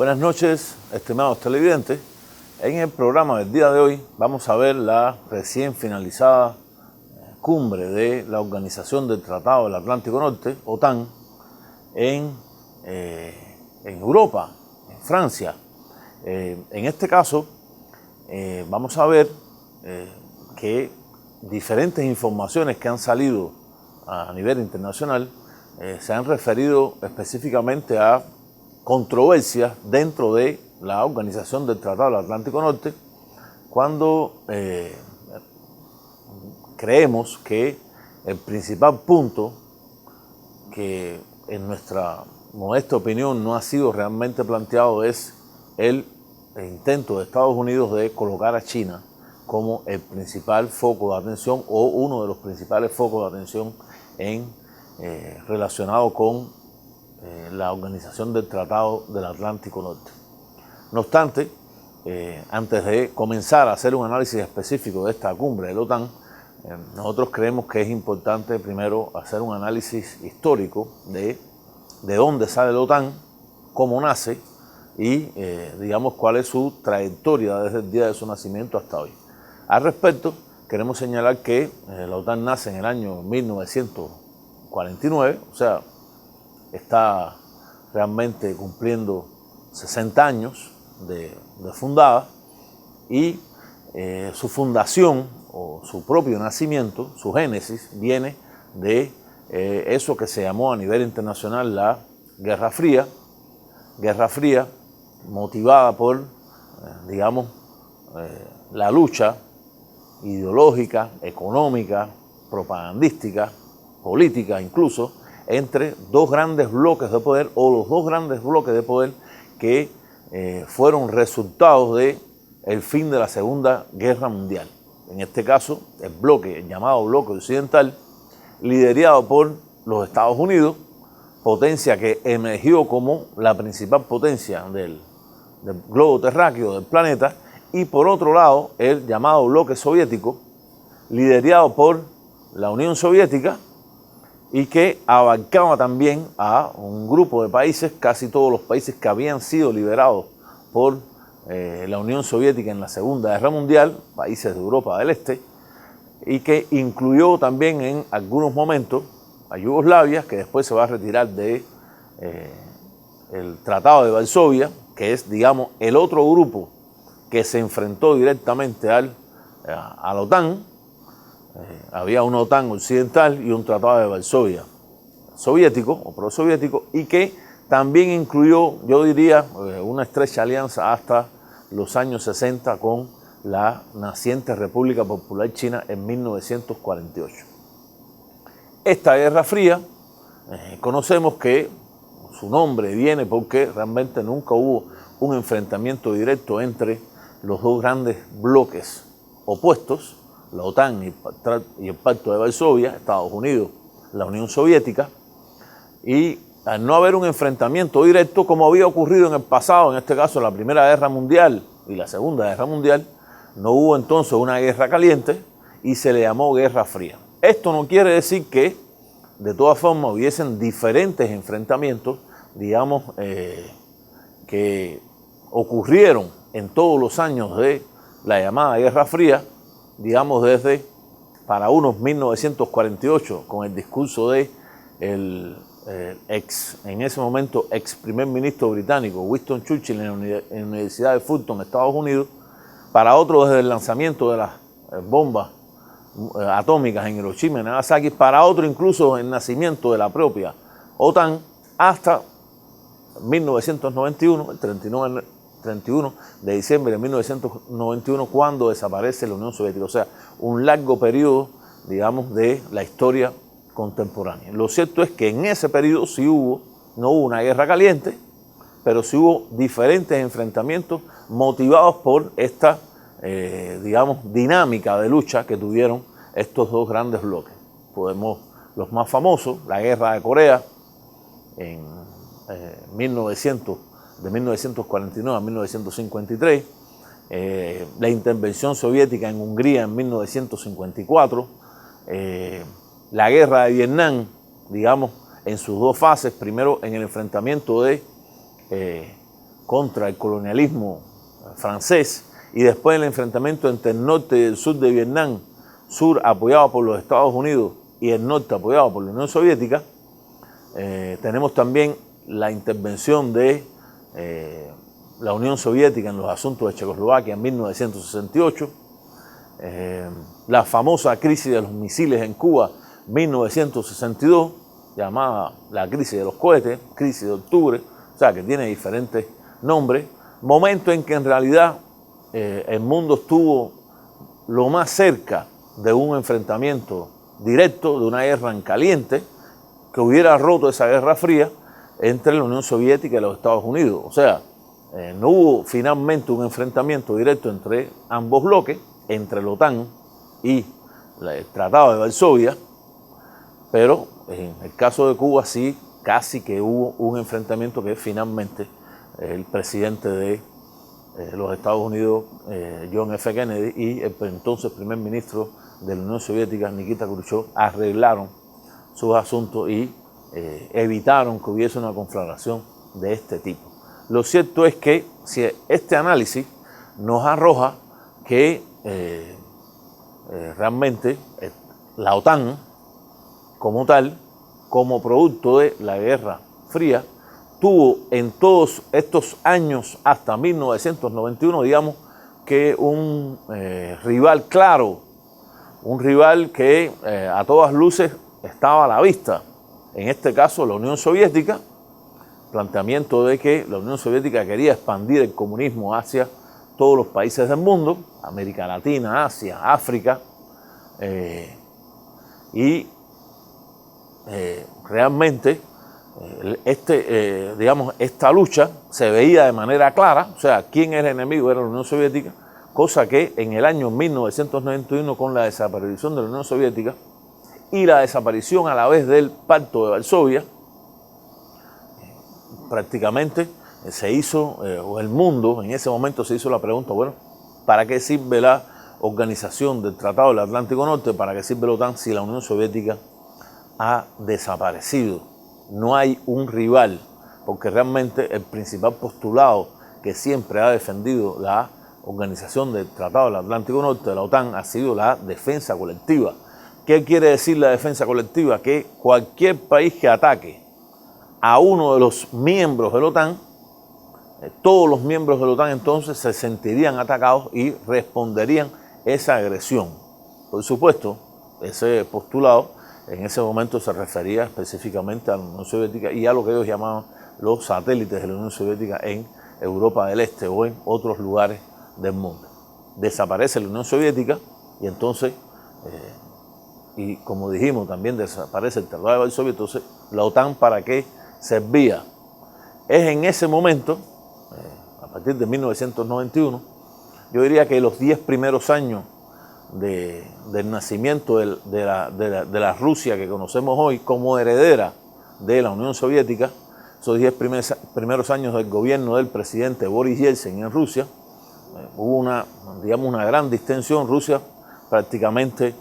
Buenas noches, estimados televidentes. En el programa del día de hoy vamos a ver la recién finalizada cumbre de la Organización del Tratado del Atlántico Norte, OTAN, en Europa, en Francia. En este caso, vamos a ver que diferentes informaciones que han salido a nivel internacional se han referido específicamente a controversias dentro de la Organización del Tratado del Atlántico Norte, cuando creemos que el principal punto que en nuestra modesta opinión no ha sido realmente planteado es el intento de Estados Unidos de colocar a China como el principal foco de atención o uno de los principales focos de atención relacionado con la Organización del Tratado del Atlántico Norte. No obstante, antes de comenzar a hacer un análisis específico de esta cumbre de la OTAN, nosotros creemos que es importante primero hacer un análisis histórico de dónde sale la OTAN, cómo nace y digamos cuál es su trayectoria desde el día de su nacimiento hasta hoy. Al respecto, queremos señalar que la OTAN nace en el año 1949, o sea, está realmente cumpliendo 60 años de fundada, y su fundación o su propio nacimiento, su génesis, viene de eso que se llamó a nivel internacional la Guerra Fría motivada por, la lucha ideológica, económica, propagandística, política incluso, entre dos grandes bloques de poder, o los dos grandes bloques de poder que fueron resultados del fin de la Segunda Guerra Mundial. En este caso, el llamado bloque occidental, liderado por los Estados Unidos, potencia que emergió como la principal potencia del globo terráqueo del planeta, y por otro lado, el llamado bloque soviético, liderado por la Unión Soviética, y que abarcaba también a un grupo de países, casi todos los países que habían sido liberados por la Unión Soviética en la Segunda Guerra Mundial, países de Europa del Este, y que incluyó también en algunos momentos a Yugoslavia, que después se va a retirar del Tratado de Varsovia, que es, digamos, el otro grupo que se enfrentó directamente a la OTAN. Había una OTAN occidental y un Tratado de Varsovia soviético o prosoviético, y que también incluyó, yo diría, una estrecha alianza hasta los años 60 con la naciente República Popular China en 1948. Esta Guerra Fría, conocemos que su nombre viene porque realmente nunca hubo un enfrentamiento directo entre los dos grandes bloques opuestos, la OTAN y el Pacto de Varsovia, Estados Unidos, la Unión Soviética, y al no haber un enfrentamiento directo como había ocurrido en el pasado, en este caso la Primera Guerra Mundial y la Segunda Guerra Mundial, no hubo entonces una guerra caliente y se le llamó Guerra Fría. Esto no quiere decir que de todas formas hubiesen diferentes enfrentamientos, digamos, que ocurrieron en todos los años de la llamada Guerra Fría, digamos desde para unos 1948, con el discurso de en ese momento ex primer ministro británico Winston Churchill en la Universidad de Fulton, Estados Unidos, para otros desde el lanzamiento de las bombas atómicas en Hiroshima y Nagasaki, para otro incluso el nacimiento de la propia OTAN, hasta 1991, el 31 de diciembre de 1991, cuando desaparece la Unión Soviética. O sea, un largo periodo, digamos, de la historia contemporánea. Lo cierto es que en ese periodo sí no hubo una guerra caliente, pero sí hubo diferentes enfrentamientos motivados por esta, digamos, dinámica de lucha que tuvieron estos dos grandes bloques. Los más famosos, la Guerra de Corea en de 1949 a 1953, la intervención soviética en Hungría en 1954, la guerra de Vietnam, digamos, en sus dos fases, primero en el enfrentamiento contra el colonialismo francés, y después el enfrentamiento entre el norte y el sur de Vietnam, sur apoyado por los Estados Unidos y el norte apoyado por la Unión Soviética. Tenemos también la intervención de la Unión Soviética en los asuntos de Checoslovaquia en 1968, la famosa crisis de los misiles en Cuba, 1962, llamada la crisis de los cohetes, crisis de octubre, o sea que tiene diferentes nombres, momento en que en realidad el mundo estuvo lo más cerca de un enfrentamiento directo, de una guerra en caliente, que hubiera roto esa guerra fría entre la Unión Soviética y los Estados Unidos. O sea, no hubo finalmente un enfrentamiento directo entre ambos bloques, entre la OTAN y el Tratado de Varsovia, pero en el caso de Cuba sí, casi que hubo un enfrentamiento que finalmente el presidente de los Estados Unidos, John F. Kennedy, y el entonces primer ministro de la Unión Soviética, Nikita Khrushchev, arreglaron sus asuntos y evitaron que hubiese una conflagración de este tipo. Lo cierto es que si este análisis nos arroja que realmente la OTAN como tal, como producto de la Guerra Fría, tuvo en todos estos años hasta 1991, digamos, que un rival claro, un rival que a todas luces estaba a la vista. En este caso, la Unión Soviética, planteamiento de que la Unión Soviética quería expandir el comunismo hacia todos los países del mundo, América Latina, Asia, África, realmente esta lucha se veía de manera clara, o sea, quién era el enemigo era la Unión Soviética, cosa que en el año 1991, con la desaparición de la Unión Soviética y la desaparición a la vez del Pacto de Varsovia, prácticamente se hizo, o el mundo en ese momento se hizo la pregunta, bueno, ¿para qué sirve la organización del Tratado del Atlántico Norte? ¿Para qué sirve la OTAN si la Unión Soviética ha desaparecido? No hay un rival, porque realmente el principal postulado que siempre ha defendido la organización del Tratado del Atlántico Norte, de la OTAN, ha sido la defensa colectiva. ¿Qué quiere decir la defensa colectiva? Que cualquier país que ataque a uno de los miembros de la OTAN, todos los miembros de la OTAN entonces se sentirían atacados y responderían esa agresión. Por supuesto, ese postulado en ese momento se refería específicamente a la Unión Soviética y a lo que ellos llamaban los satélites de la Unión Soviética en Europa del Este o en otros lugares del mundo. Desaparece la Unión Soviética y entonces, y como dijimos, también desaparece el Tratado de Varsovia. Entonces, la OTAN, ¿para qué servía? Es en ese momento, a partir de 1991, yo diría que los 10 primeros años del nacimiento de la Rusia que conocemos hoy como heredera de la Unión Soviética, esos 10 primeros años del gobierno del presidente Boris Yeltsin en Rusia, hubo una gran distensión. Rusia prácticamente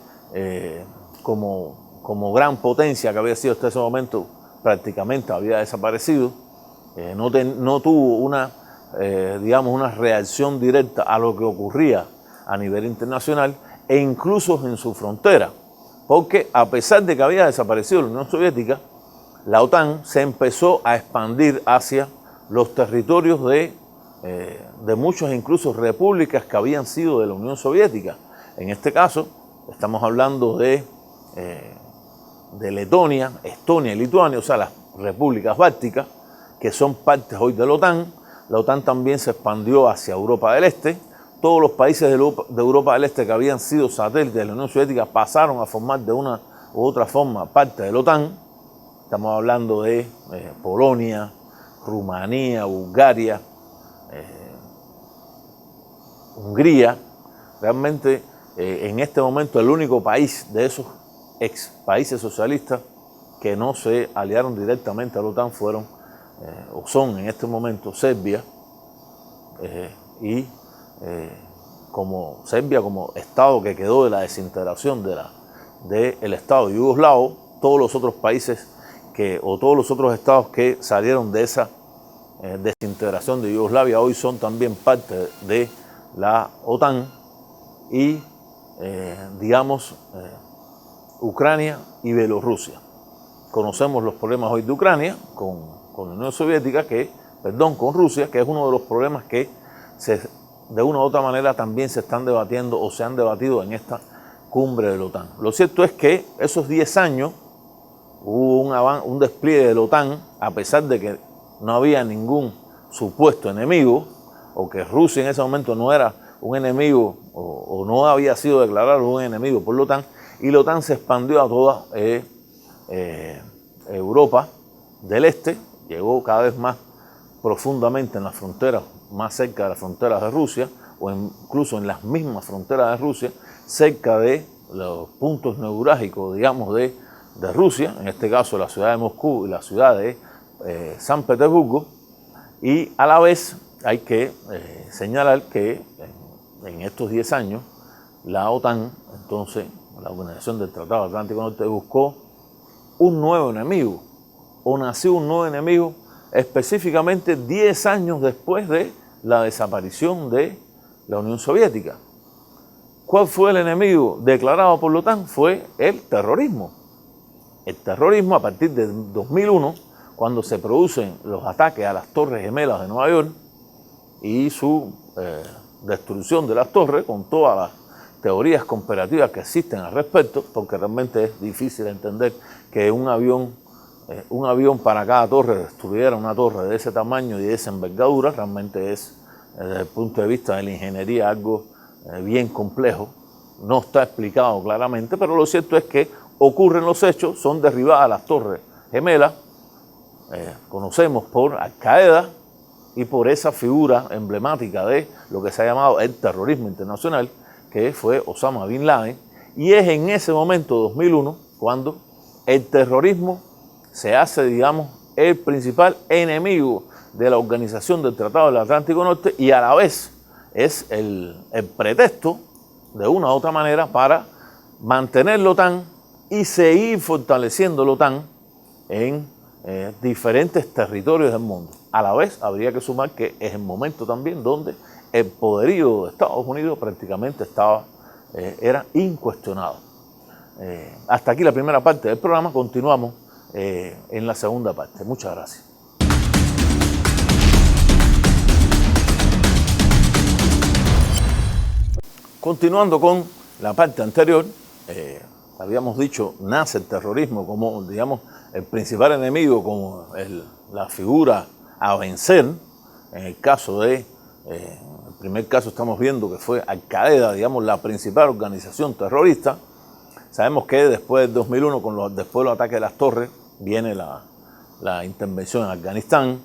como gran potencia que había sido hasta ese momento, prácticamente había desaparecido, no tuvo una reacción directa a lo que ocurría a nivel internacional e incluso en su frontera, porque a pesar de que había desaparecido la Unión Soviética, la OTAN se empezó a expandir hacia los territorios de muchas incluso repúblicas que habían sido de la Unión Soviética. En este caso, estamos hablando de Letonia, Estonia y Lituania, o sea, las repúblicas bálticas, que son partes hoy de la OTAN. La OTAN también se expandió hacia Europa del Este. Todos los países de Europa del Este que habían sido satélites de la Unión Soviética pasaron a formar de una u otra forma parte de la OTAN. Estamos hablando de Polonia, Rumanía, Bulgaria, Hungría. Realmente en este momento el único país de esos ex países socialistas que no se aliaron directamente a la OTAN fueron o son en este momento Serbia y como Serbia, como estado que quedó de la desintegración del estado yugoslavo, todos los otros países todos los otros estados que salieron de esa desintegración de Yugoslavia, hoy son también parte de la OTAN y, Ucrania y Bielorrusia. Conocemos los problemas hoy de Ucrania con la Unión Soviética, con Rusia, que es uno de los problemas que de una u otra manera también se están debatiendo o se han debatido en esta cumbre de la OTAN. Lo cierto es que esos 10 años hubo un despliegue de la OTAN, a pesar de que no había ningún supuesto enemigo, o que Rusia en ese momento no era un enemigo o no había sido declarado un enemigo por la OTAN, y la OTAN se expandió a toda Europa del Este, llegó cada vez más profundamente en las fronteras, más cerca de las fronteras de Rusia, o incluso en las mismas fronteras de Rusia, cerca de los puntos neurálgicos, digamos, de Rusia, en este caso la ciudad de Moscú y la ciudad de San Petersburgo, y a la vez hay que señalar que en estos 10 años la OTAN, entonces la Organización del Tratado Atlántico Norte, buscó un nuevo enemigo, o nació un nuevo enemigo específicamente 10 años después de la desaparición de la Unión Soviética. ¿Cuál fue el enemigo declarado por la OTAN? Fue el terrorismo. El terrorismo, a partir de 2001, cuando se producen los ataques a las Torres Gemelas de Nueva York y su destrucción de las torres, con todas las teorías conspirativas que existen al respecto, porque realmente es difícil entender que un avión para cada torre destruyera una torre de ese tamaño y de esa envergadura. Realmente es, desde el punto de vista de la ingeniería, algo bien complejo. No está explicado claramente, pero lo cierto es que ocurren los hechos, son derribadas las Torres Gemelas, conocemos por Al-Qaeda y por esa figura emblemática de lo que se ha llamado el terrorismo internacional, que fue Osama Bin Laden, y es en ese momento, 2001, cuando el terrorismo se hace, digamos, el principal enemigo de la Organización del Tratado del Atlántico Norte, y a la vez es el pretexto, de una u otra manera, para mantener la OTAN y seguir fortaleciendo la OTAN en diferentes territorios del mundo. A la vez, habría que sumar que es el momento también donde el poderío de Estados Unidos prácticamente era incuestionado. Hasta aquí la primera parte del programa. Continuamos en la segunda parte. Muchas gracias. Continuando con la parte anterior, habíamos dicho, nace el terrorismo como, digamos, el principal enemigo, como la figura a vencer. En el caso el primer caso estamos viendo que fue Al-Qaeda, digamos, la principal organización terrorista. Sabemos que después del 2001, después de los ataques de las torres, viene la intervención en Afganistán.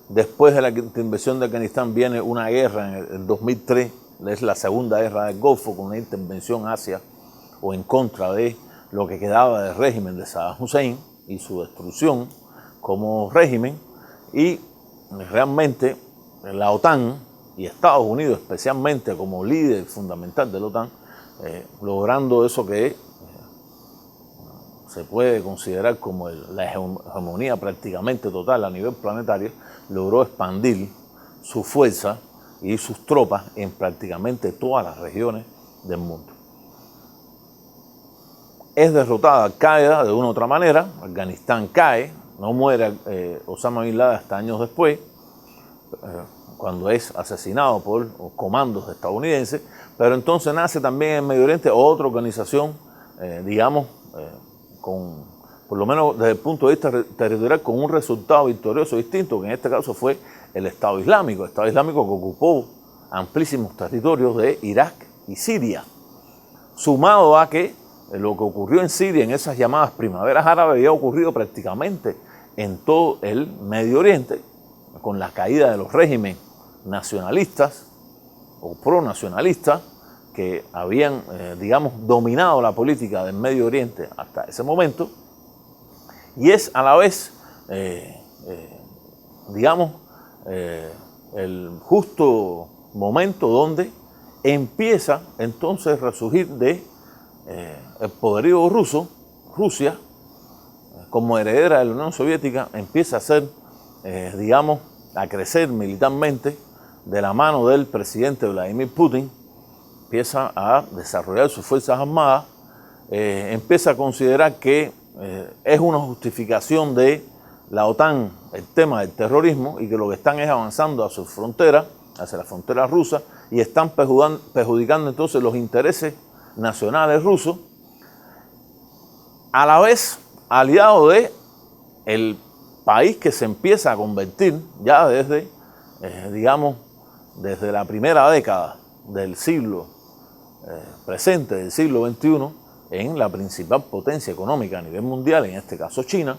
Después de la intervención de Afganistán viene una guerra en el 2003, es la segunda guerra del Golfo, con una intervención hacia o en contra de lo que quedaba del régimen de Saddam Hussein y su destrucción como régimen. Y realmente la OTAN y Estados Unidos, especialmente como líder fundamental de la OTAN, logrando eso que se puede considerar como la hegemonía prácticamente total a nivel planetario, logró expandir su fuerza y sus tropas en prácticamente todas las regiones del mundo. Es derrotada Al-Qaeda de una u otra manera, Afganistán cae, no muere Osama Bin Laden hasta años después, cuando es asesinado por comandos estadounidenses, pero entonces nace también en Medio Oriente otra organización, por lo menos desde el punto de vista territorial, con un resultado victorioso distinto, que en este caso fue el Estado Islámico que ocupó amplísimos territorios de Irak y Siria, sumado a que lo que ocurrió en Siria en esas llamadas primaveras árabes había ocurrido prácticamente en todo el Medio Oriente, con la caída de los regímenes nacionalistas o pronacionalistas que habían, dominado la política del Medio Oriente hasta ese momento, y es a la vez, el justo momento donde empieza entonces a resurgir el poderío ruso. Rusia, como heredera de la Unión Soviética, empieza a ser, a crecer militarmente de la mano del presidente Vladimir Putin, empieza a desarrollar sus fuerzas armadas, empieza a considerar que es una justificación de la OTAN el tema del terrorismo y que lo que están es avanzando a sus fronteras, hacia la frontera rusa, y están perjudicando entonces los intereses nacionales rusos, a la vez aliado de el país que se empieza a convertir ya desde, digamos, desde la primera década del siglo presente, del siglo XXI, en la principal potencia económica a nivel mundial, en este caso China.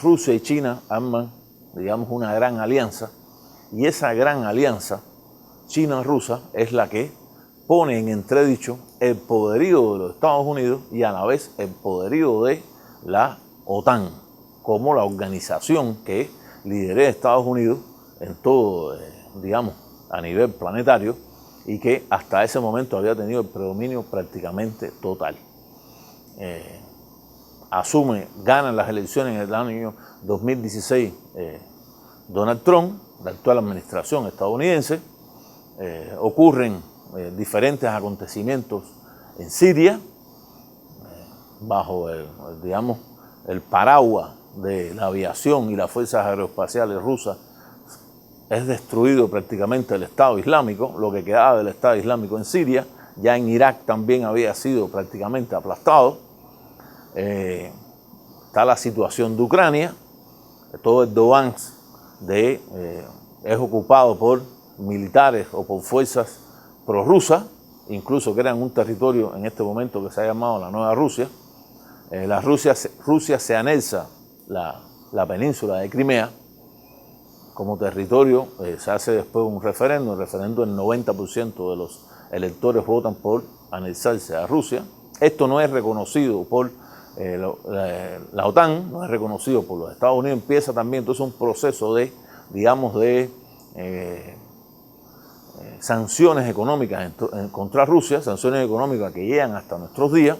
Rusia y China arman, digamos, una gran alianza, y esa gran alianza China-rusa es la que pone en entredicho el poderío de los Estados Unidos y a la vez el poderío de la OTAN, como la organización que lidera Estados Unidos en todo, digamos, a nivel planetario, y que hasta ese momento había tenido el predominio prácticamente total. Gana las elecciones en el año 2016 Donald Trump, la actual administración estadounidense. Ocurren diferentes acontecimientos en Siria, bajo el paraguas de la aviación y las fuerzas aeroespaciales rusas. Es destruido prácticamente el Estado Islámico, lo que quedaba del Estado Islámico en Siria. Ya en Irak también había sido prácticamente aplastado. Está la situación de Ucrania, todo el Donbass es ocupado por militares o por fuerzas prorrusas, incluso crean un territorio en este momento que se ha llamado la Nueva Rusia. Rusia se anexa la península de Crimea como territorio. Se hace después un referéndum, el 90% de los electores votan por anexarse a Rusia. Esto no es reconocido por la OTAN, no es reconocido por los Estados Unidos. Empieza también entonces un proceso de, digamos, de sanciones económicas contra Rusia, sanciones económicas que llegan hasta nuestros días.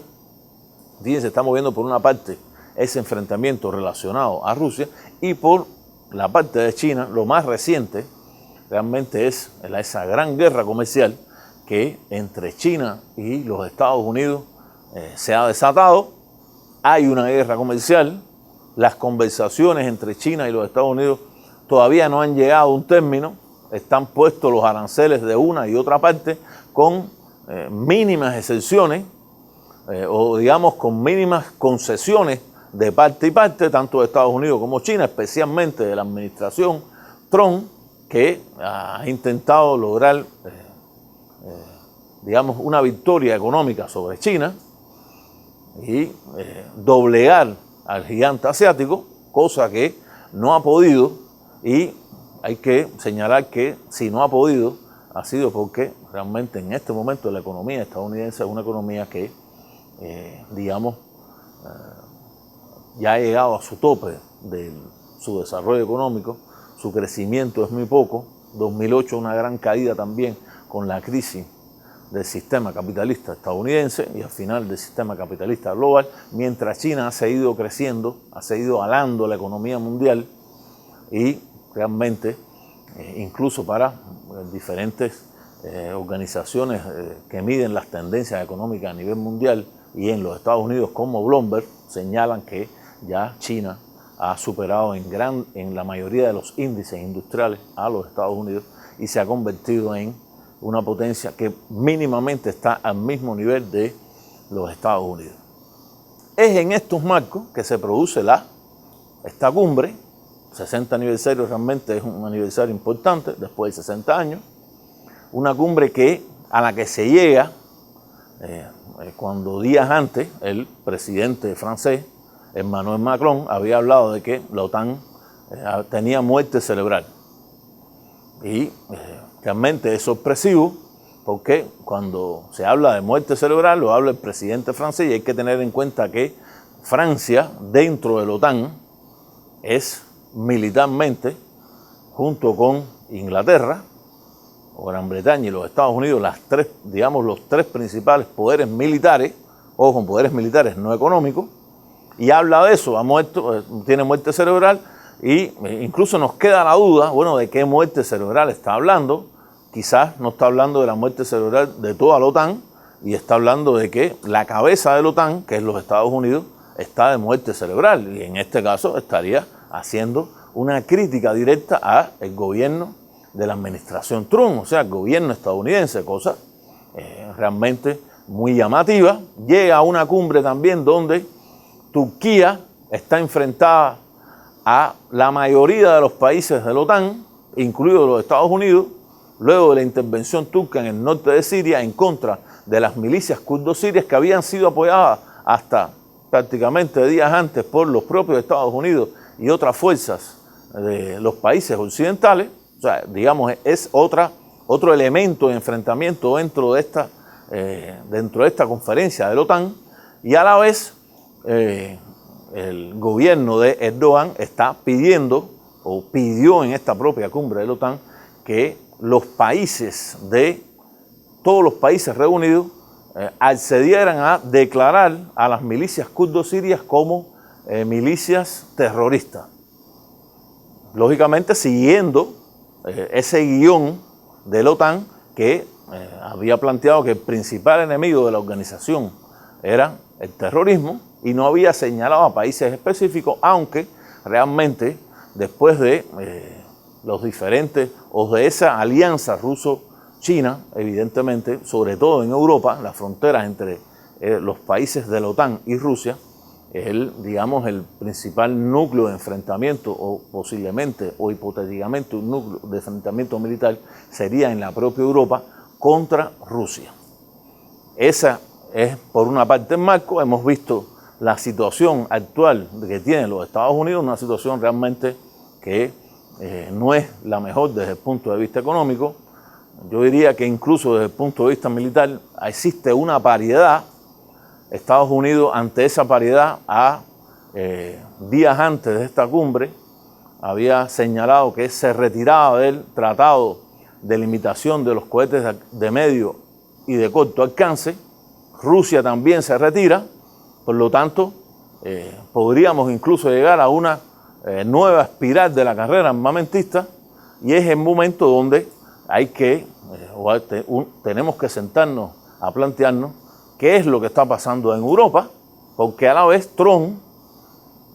Fíjense, estamos viendo por una parte ese enfrentamiento relacionado a Rusia, y por la parte de China, lo más reciente realmente es esa gran guerra comercial que entre China y los Estados Unidos se ha desatado. Hay una guerra comercial, las conversaciones entre China y los Estados Unidos todavía no han llegado a un término, están puestos los aranceles de una y otra parte con mínimas excepciones, o digamos con mínimas concesiones de parte y parte, tanto de Estados Unidos como China, especialmente de la administración Trump, que ha intentado lograr, digamos, una victoria económica sobre China y doblegar al gigante asiático, cosa que no ha podido, y hay que señalar que si no ha podido, ha sido porque realmente en este momento la economía estadounidense es una economía que, digamos, ya ha llegado a su tope de su desarrollo económico, su crecimiento es muy poco. 2008 una gran caída también con la crisis del sistema capitalista estadounidense y al final del sistema capitalista global, mientras China ha seguido creciendo, ha seguido alando la economía mundial, y realmente incluso para diferentes organizaciones que miden las tendencias económicas a nivel mundial y en los Estados Unidos como Bloomberg señalan que ya China ha superado en la mayoría de los índices industriales a los Estados Unidos y se ha convertido en una potencia que mínimamente está al mismo nivel de los Estados Unidos. Es en estos marcos que se produce esta cumbre. 60 aniversario realmente es un aniversario importante, después de 60 años. Una cumbre a la que se llega cuando días antes el presidente francés, Emmanuel Macron, había hablado de que la OTAN tenía muerte cerebral. Y realmente es sorpresivo porque cuando se habla de muerte cerebral lo habla el presidente francés, y hay que tener en cuenta que Francia, dentro de la OTAN, es militarmente, junto con Inglaterra, o Gran Bretaña y los Estados Unidos, los tres principales poderes militares, o con poderes militares no económicos, y habla de eso, tiene muerte cerebral, Y incluso nos queda la duda, bueno, de qué muerte cerebral está hablando. Quizás no está hablando de la muerte cerebral de toda la OTAN y está hablando de que la cabeza de la OTAN, que es los Estados Unidos, está de muerte cerebral y en este caso estaría haciendo una crítica directa al gobierno de la administración Trump, o sea, el gobierno estadounidense, cosa realmente muy llamativa. Llega a una cumbre también donde Turquía está enfrentada a la mayoría de los países de la OTAN, incluidos los Estados Unidos, luego de la intervención turca en el norte de Siria en contra de las milicias kurdo-sirias que habían sido apoyadas hasta prácticamente días antes por los propios Estados Unidos y otras fuerzas de los países occidentales. O sea, digamos, es otro elemento de enfrentamiento dentro de esta conferencia de la OTAN, y a la vez el gobierno de Erdogan está pidiendo, o pidió en esta propia cumbre de la OTAN, que todos los países reunidos accedieran a declarar a las milicias kurdo-sirias como milicias terroristas. Lógicamente siguiendo ese guión de la OTAN que había planteado que el principal enemigo de la organización era el terrorismo y no había señalado a países específicos, aunque realmente después de los diferentes, o de esa alianza ruso-china, evidentemente, sobre todo en Europa, las fronteras entre los países de la OTAN y Rusia, digamos, el principal núcleo de enfrentamiento, o posiblemente, o hipotéticamente, un núcleo de enfrentamiento militar sería en la propia Europa contra Rusia. Esa es, por una parte, el marco. Hemos visto la situación actual que tienen los Estados Unidos, una situación realmente que no es la mejor desde el punto de vista económico. Yo diría que incluso desde el punto de vista militar existe una paridad. Estados Unidos, ante esa paridad, días antes de esta cumbre, había señalado que se retiraba del tratado de limitación de los cohetes de medio y de corto alcance. Rusia también se retira, por lo tanto, podríamos incluso llegar a una nueva espiral de la carrera armamentista, y es el momento donde tenemos que sentarnos a plantearnos qué es lo que está pasando en Europa, porque a la vez Trump,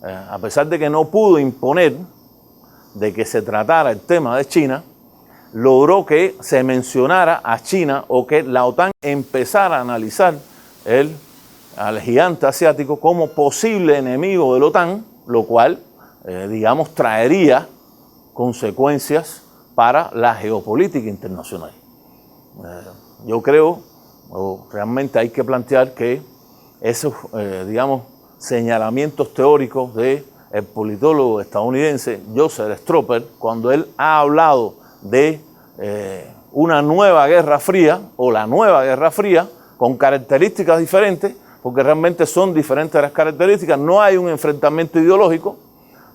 a pesar de que no pudo imponer de que se tratara el tema de China, logró que se mencionara a China, o que la OTAN empezara a analizar al gigante asiático como posible enemigo de la OTAN, lo cual, digamos, traería consecuencias para la geopolítica internacional. Yo creo, o realmente hay que plantear que esos, digamos, señalamientos teóricos del politólogo estadounidense Joseph Stroper, cuando él ha hablado de una nueva guerra fría, o la nueva guerra fría, con características diferentes, porque realmente son diferentes las características. No hay un enfrentamiento ideológico,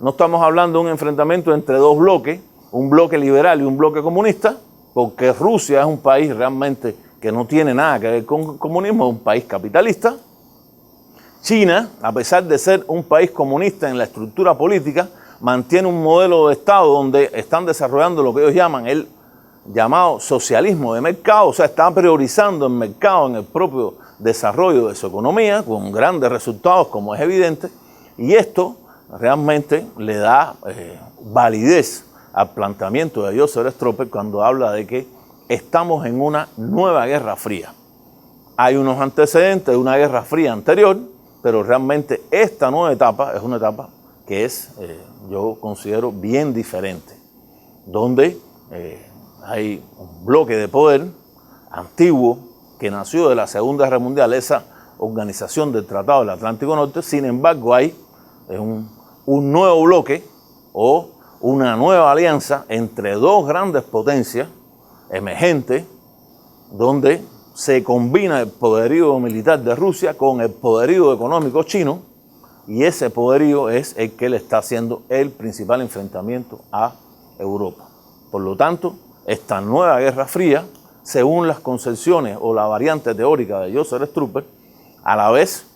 no estamos hablando de un enfrentamiento entre dos bloques, un bloque liberal y un bloque comunista, porque Rusia es un país realmente que no tiene nada que ver con el comunismo, es un país capitalista. China, a pesar de ser un país comunista en la estructura política, mantiene un modelo de Estado donde están desarrollando lo que ellos llaman el llamado socialismo de mercado, o sea, están priorizando el mercado en el propio desarrollo de su economía, con grandes resultados, como es evidente, y esto realmente le da validez al planteamiento de Joseph Stroper cuando habla de que estamos en una nueva guerra fría. Hay unos antecedentes de una guerra fría anterior, pero realmente esta nueva etapa es una etapa que es, yo considero, bien diferente, donde hay un bloque de poder antiguo que nació de la Segunda Guerra Mundial, esa organización del Tratado del Atlántico Norte. Sin embargo, hay un nuevo bloque o una nueva alianza entre dos grandes potencias emergentes, donde se combina el poderío militar de Rusia con el poderío económico chino, y ese poderío es el que le está haciendo el principal enfrentamiento a Europa. Por lo tanto, esta nueva guerra fría, según las concepciones o la variante teórica de Joseph Stroper, a la vez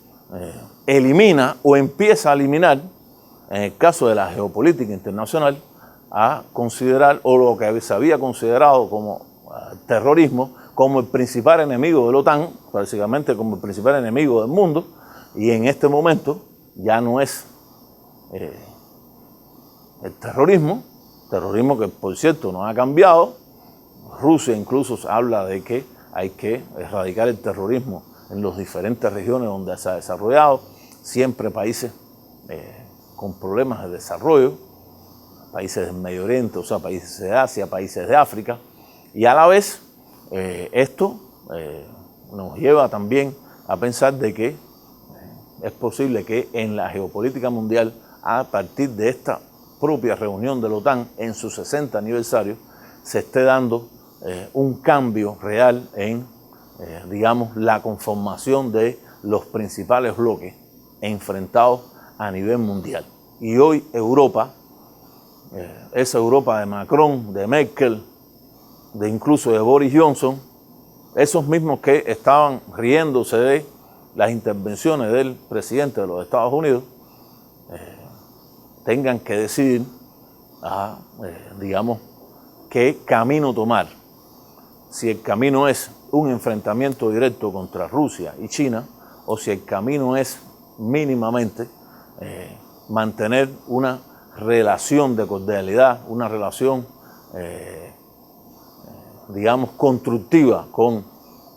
elimina o empieza a eliminar en el caso de la geopolítica internacional, a considerar, o lo que se había considerado como terrorismo, como el principal enemigo de la OTAN, básicamente como el principal enemigo del mundo, y en este momento ya no es el terrorismo que por cierto no ha cambiado. Rusia incluso habla de que hay que erradicar el terrorismo en las diferentes regiones donde se ha desarrollado, siempre países con problemas de desarrollo, países del Medio Oriente, o sea, países de Asia, países de África, y a la vez esto nos lleva también a pensar de que es posible que en la geopolítica mundial, a partir de esta propia reunión de la OTAN en su 60 aniversario, se esté dando un cambio real en, digamos, la conformación de los principales bloques enfrentados a nivel mundial. Y hoy Europa, esa Europa de Macron, de Merkel, de incluso de Boris Johnson, esos mismos que estaban riéndose de las intervenciones del presidente de los Estados Unidos, tengan que decidir, digamos, qué camino tomar. Si el camino es un enfrentamiento directo contra Rusia y China, o si el camino es mínimamente mantener una relación de cordialidad, una relación, digamos, constructiva con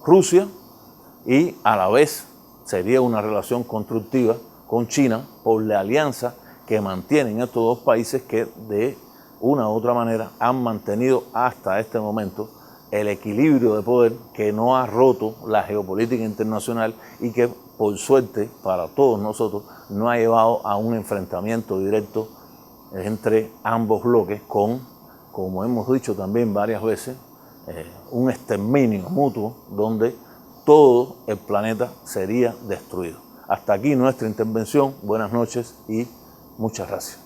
Rusia, y a la vez sería una relación constructiva con China por la alianza que mantienen estos dos países que de una u otra manera han mantenido hasta este momento el equilibrio de poder que no ha roto la geopolítica internacional y que por suerte para todos nosotros no ha llevado a un enfrentamiento directo entre ambos bloques con, como hemos dicho también varias veces, un exterminio mutuo donde todo el planeta sería destruido. Hasta aquí nuestra intervención. Buenas noches y muchas gracias.